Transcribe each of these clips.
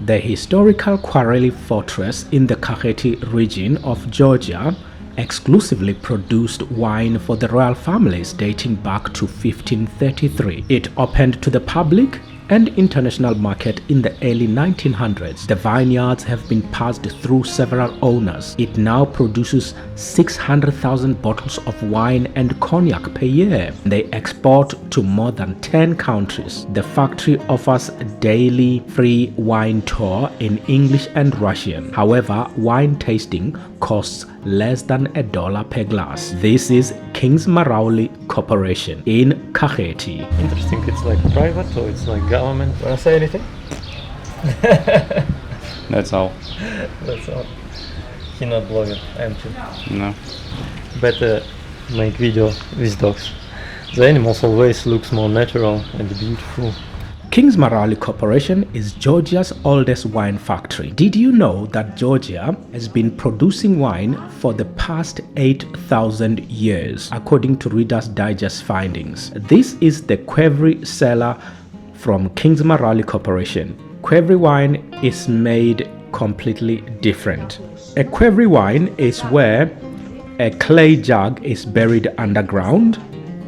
The historical Kvareli fortress in the Kakheti region of Georgia exclusively produced wine for the royal families dating back to 1533. It opened to the public and international market in the early 1900s. The vineyards have been passed through several owners. It now produces 600,000 bottles of wine and cognac per year. They export to more than 10 countries. The factory offers a daily free wine tour in English and Russian. However, wine tasting costs less than $1 per glass. This is Kindzmarauli Corporation in Kakheti. Interesting, it's like private or it's like government? Wanna say anything? That's all. That's all. He not blogger, I'm too. No. Better make video with dogs. The animals always looks more natural and beautiful. Kindzmarauli Corporation is Georgia's oldest wine factory. Did you know that Georgia has been producing wine for the past 8,000 years, according to Reader's Digest findings? This is the Qveri cellar from Kindzmarauli Corporation. Qveri wine is made completely different. A Qveri wine is where a clay jug is buried underground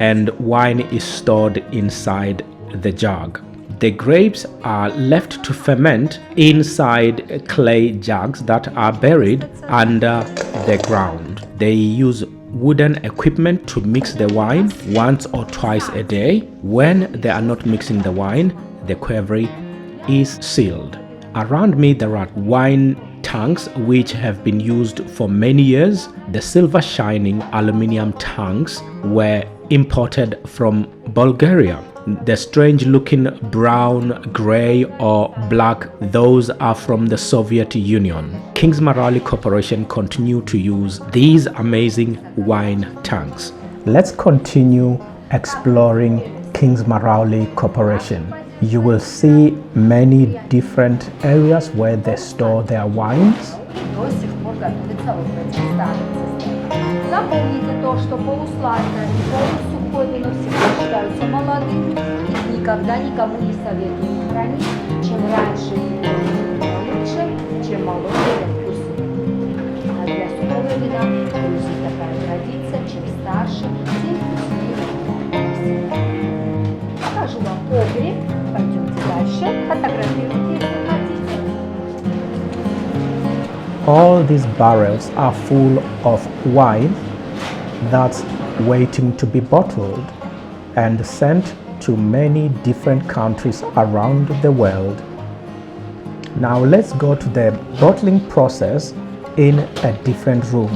and wine is stored inside the jug. The grapes are left to ferment inside clay jugs that are buried under the ground. They use wooden equipment to mix the wine once or twice a day. When they are not mixing the wine, the Qveri is sealed. Around me there are wine tanks which have been used for many years. The silver shining aluminum tanks were imported from Bulgaria. The strange looking brown, gray or black, those are from the Soviet Union. Kindzmarauli Corporation continue to use these amazing wine tanks. Let's continue exploring Kindzmarauli Corporation. You will see many different areas where they store their wines. Запомните то, что полусладкое и полусухое вино всегда считаются молодым. Их никогда никому не советую хранить. Чем раньше вино лучше, чем моложе вкуснее. А для сухого вина есть такая традиция, чем старше, тем вкуснее вино. Покажу вам погреб. Пойдемте дальше. Фотографируйте, если хотите. All these barrels are full of wine that's waiting to be bottled and sent to many different countries around the world. Now let's go to the bottling process in a different room.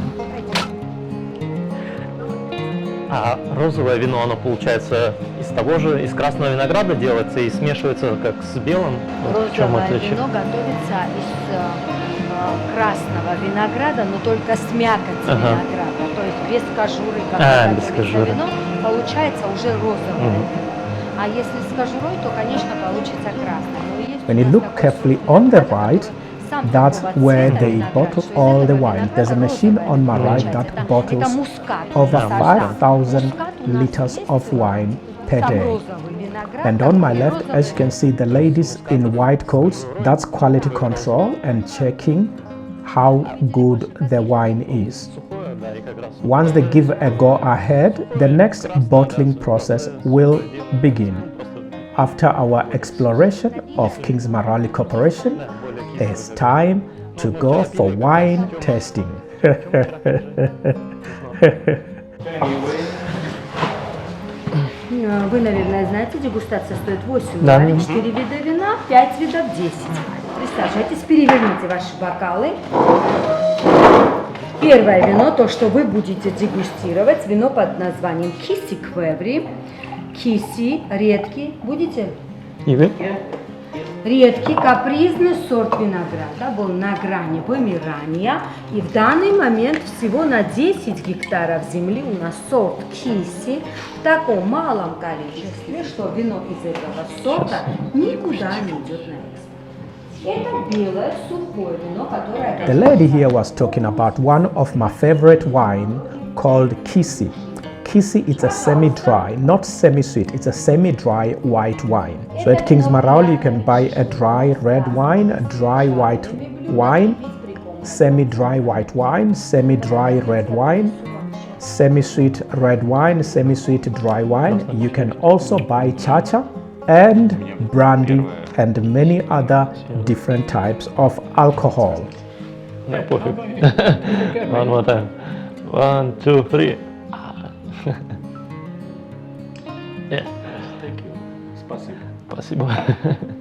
А розовое вино, оно получается из того же, из красного винограда делается и смешивается как с белым? Розовое вино готовится из красного винограда, но только с мякотью винограда, то есть без кожуры, как без кожуры. Вино, получается уже розовое вино. А если с кожурой, то, конечно, получится красное. When you look carefully on the right, that's where they bottle all the wine. There's a machine on my right that bottles over 5,000 liters of wine per day. And on my left, as you can see, the ladies in white coats, that's quality control and checking how good the wine is. Once they give a go ahead, the next bottling process will begin. After our exploration of Kindzmarauli Corporation, it's time to go for wine tasting. Вы, наверное, знаете, дегустация стоит 8 рублей, 4 вида вина, 5 видов 10. Присаживайтесь, переверните ваши бокалы. Первое вино, то, что вы будете дегустировать, вино под названием Qveri. Киси, редкий, будете? И вы? Редкий, капризный сорт винограда был на грани вымирания, и в данный момент всего на 10 гектаров земли у нас сорт Киси в таком малом количестве, что вино из этого сорта никуда не идет на экспорт. Это белое сухое вино, которое... The lady here was talking about one of my favorite wine called Kisi. Kisi, it's a semi-dry, not semi-sweet, it's a semi-dry white wine. So at Kindzmarauli you can buy a dry red wine, a dry white wine, semi-dry white wine, semi-dry red wine, semi-sweet red wine, semi-sweet dry wine. You can also buy chacha and brandy and many other different types of alcohol. No, perfect. One more time. 1, 2, 3. Yeah. Thank you. Спасибо. Спасибо.